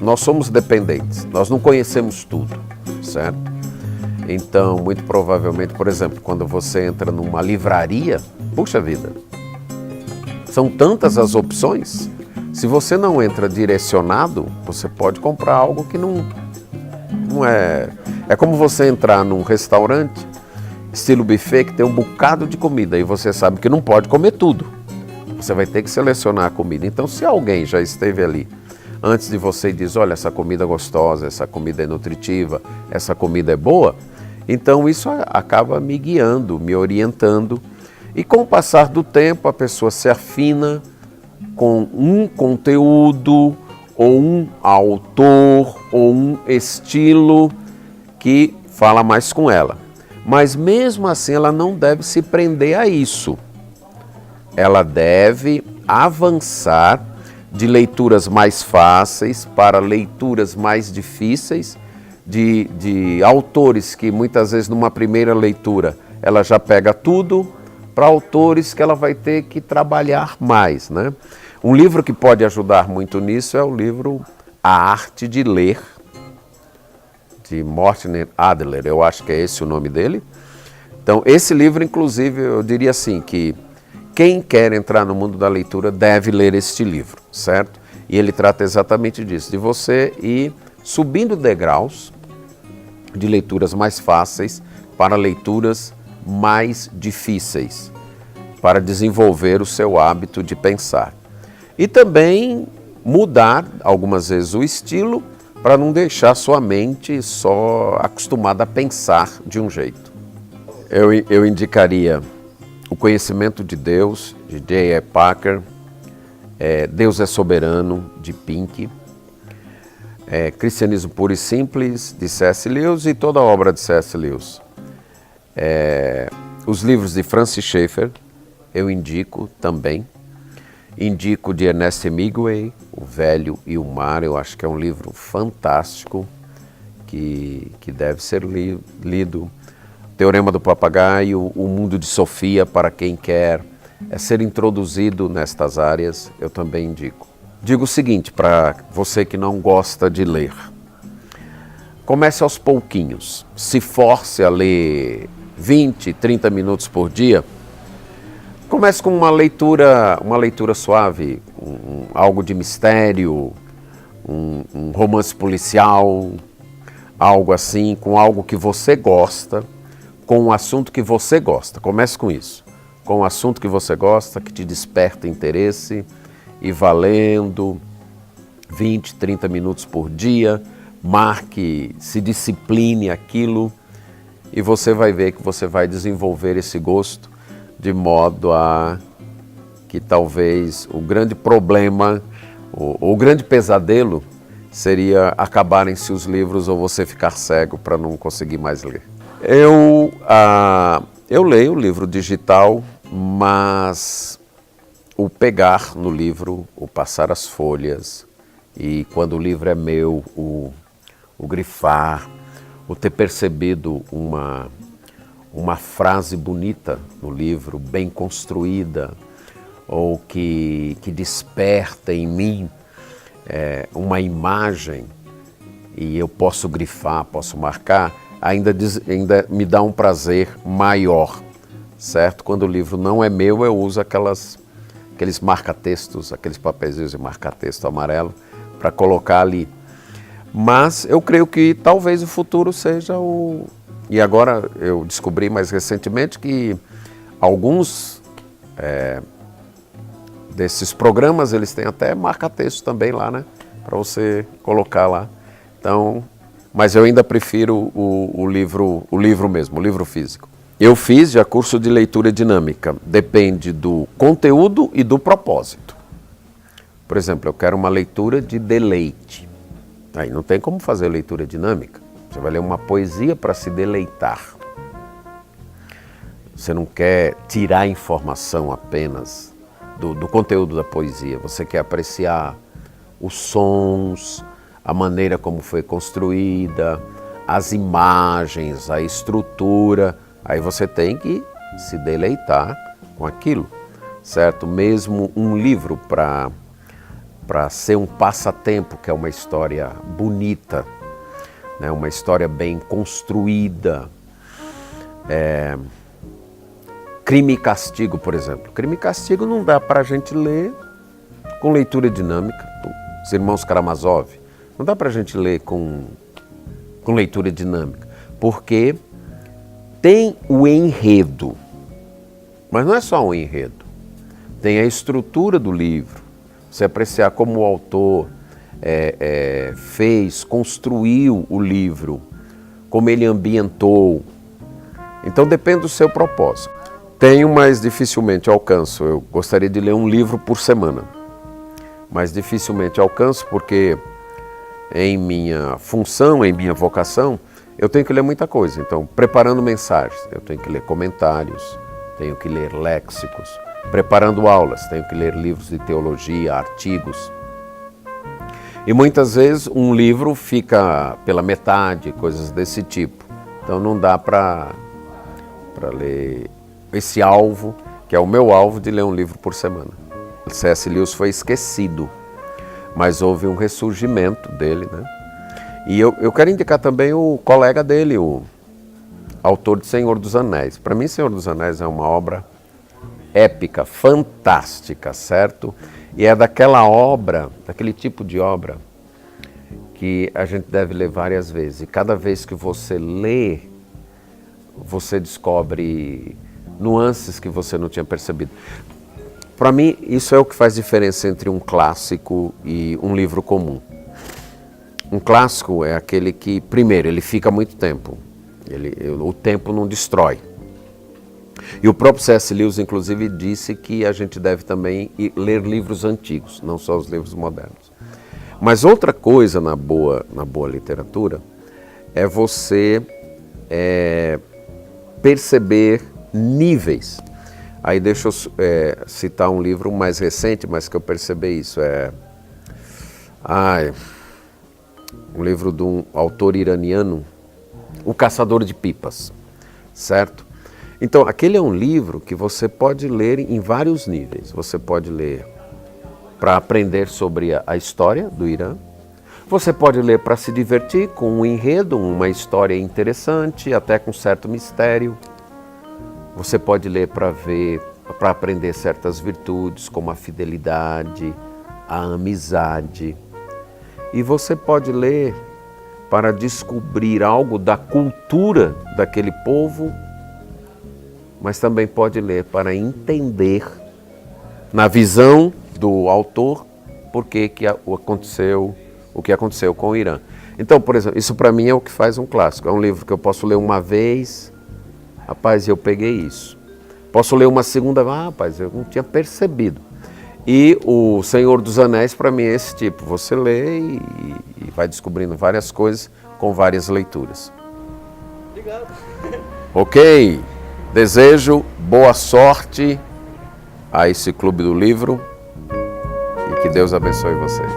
Nós somos dependentes, nós não conhecemos tudo, certo? Então, muito provavelmente, por exemplo, quando você entra numa livraria, puxa vida, são tantas as opções, se você não entra direcionado, você pode comprar algo que não é... É como você entrar num restaurante, estilo buffet, que tem um bocado de comida, e você sabe que não pode comer tudo. Você vai ter que selecionar a comida. Então, se alguém já esteve ali antes de você e diz, olha, essa comida é gostosa, essa comida é nutritiva, essa comida é boa, então isso acaba me guiando, me orientando. E com o passar do tempo, a pessoa se afina com um conteúdo, ou um autor, ou um estilo que fala mais com ela. Mas mesmo assim, ela não deve se prender a isso. Ela deve avançar de leituras mais fáceis para leituras mais difíceis, de autores que muitas vezes numa primeira leitura ela já pega tudo, para autores que ela vai ter que trabalhar mais, né? Um livro que pode ajudar muito nisso é o livro A Arte de Ler, de Morten Adler, eu acho que é esse o nome dele. Então, esse livro, inclusive, eu diria assim, que quem quer entrar no mundo da leitura deve ler este livro, certo? E ele trata exatamente disso, de você ir subindo degraus de leituras mais fáceis para leituras mais difíceis, para desenvolver o seu hábito de pensar. E também mudar, algumas vezes, o estilo, para não deixar sua mente só acostumada a pensar de um jeito. Eu indicaria O Conhecimento de Deus, de J.I. Packer, Deus é Soberano, de Pink, Cristianismo Puro e Simples, de C.S. Lewis, e toda a obra de C.S. Lewis. Os livros de Francis Schaeffer, eu indico também. Indico de Ernest Hemingway, O Velho e o Mar, eu acho que é um livro fantástico, que deve ser lido. Teorema do Papagaio, O Mundo de Sofia, para quem quer ser introduzido nestas áreas, eu também indico. Digo o seguinte, para você que não gosta de ler, comece aos pouquinhos, se force a ler 20, 30 minutos por dia, comece com uma leitura suave, algo de mistério, um romance policial, algo assim, com algo que você gosta, com um assunto que você gosta. Comece com isso, com um assunto que você gosta, que te desperta interesse, e valendo 20, 30 minutos por dia, marque, se discipline aquilo, e você vai ver que você vai desenvolver esse gosto, de modo a que talvez o grande problema, o grande pesadelo, seria acabarem-se os livros ou você ficar cego para não conseguir mais ler. Eu leio o livro digital, mas o pegar no livro, o passar as folhas, e quando o livro é meu, o grifar, o ter percebido uma frase bonita no livro, bem construída, ou que desperta em mim uma imagem, e eu posso grifar, posso marcar, ainda me dá um prazer maior, certo? Quando o livro não é meu, eu uso aqueles marca-textos, aqueles papeizinhos de marca-texto amarelo, para colocar ali. Mas eu creio que talvez o futuro seja o... E agora eu descobri mais recentemente que alguns desses programas, eles têm até marca-texto também lá, né? Para você colocar lá. Então, mas eu ainda prefiro o livro mesmo, o livro físico. Eu fiz já curso de leitura dinâmica, depende do conteúdo e do propósito. Por exemplo, eu quero uma leitura de deleite. Aí não tem como fazer leitura dinâmica. Você vai ler uma poesia para se deleitar. Você não quer tirar informação apenas do conteúdo da poesia. Você quer apreciar os sons, a maneira como foi construída, as imagens, a estrutura. Aí você tem que se deleitar com aquilo, certo? Mesmo um livro para ser um passatempo, que é uma história bonita, né? Uma história bem construída. Crime e Castigo, por exemplo. Crime e Castigo não dá para a gente ler com leitura dinâmica. Os irmãos Karamazov, não dá para a gente ler com leitura dinâmica, porque tem o enredo, mas não é só um enredo. Tem a estrutura do livro, você apreciar como o autor construiu o livro, como ele ambientou. Então depende do seu propósito. Tenho, mas dificilmente alcanço. Eu gostaria de ler um livro por semana, mas dificilmente alcanço porque em minha função, em minha vocação, eu tenho que ler muita coisa. Então, preparando mensagens, eu tenho que ler comentários, tenho que ler léxicos. Preparando aulas, tenho que ler livros de teologia, artigos. E muitas vezes um livro fica pela metade, coisas desse tipo. Então não dá para ler esse alvo, que é o meu alvo de ler um livro por semana. C.S. Lewis foi esquecido, mas houve um ressurgimento dele, né? E eu quero indicar também o colega dele, o autor de Senhor dos Anéis. Para mim, Senhor dos Anéis é uma obra épica, fantástica, certo? E é daquela obra, daquele tipo de obra, que a gente deve ler várias vezes. E cada vez que você lê, você descobre nuances que você não tinha percebido. Para mim, isso é o que faz diferença entre um clássico e um livro comum. Um clássico é aquele que, primeiro, ele fica muito tempo. O tempo não destrói. E o próprio C.S. Lewis, inclusive, disse que a gente deve também ler livros antigos, não só os livros modernos. Mas outra coisa na boa literatura é você perceber níveis. Aí deixa eu citar um livro mais recente, mas que eu percebi isso. Um livro de um autor iraniano, O Caçador de Pipas, certo? Então, aquele é um livro que você pode ler em vários níveis. Você pode ler para aprender sobre a história do Irã. Você pode ler para se divertir com um enredo, uma história interessante, até com certo mistério. Você pode ler para aprender certas virtudes, como a fidelidade, a amizade. E você pode ler para descobrir algo da cultura daquele povo, mas também pode ler para entender, na visão do autor, o que aconteceu com o Irã. Então, por exemplo, isso para mim é o que faz um clássico. É um livro que eu posso ler uma vez, rapaz, eu peguei isso. Posso ler uma segunda, rapaz, eu não tinha percebido. E o Senhor dos Anéis, para mim, é esse tipo. Você lê e vai descobrindo várias coisas com várias leituras. Obrigado. Ok. Desejo boa sorte a esse Clube do Livro e que Deus abençoe vocês.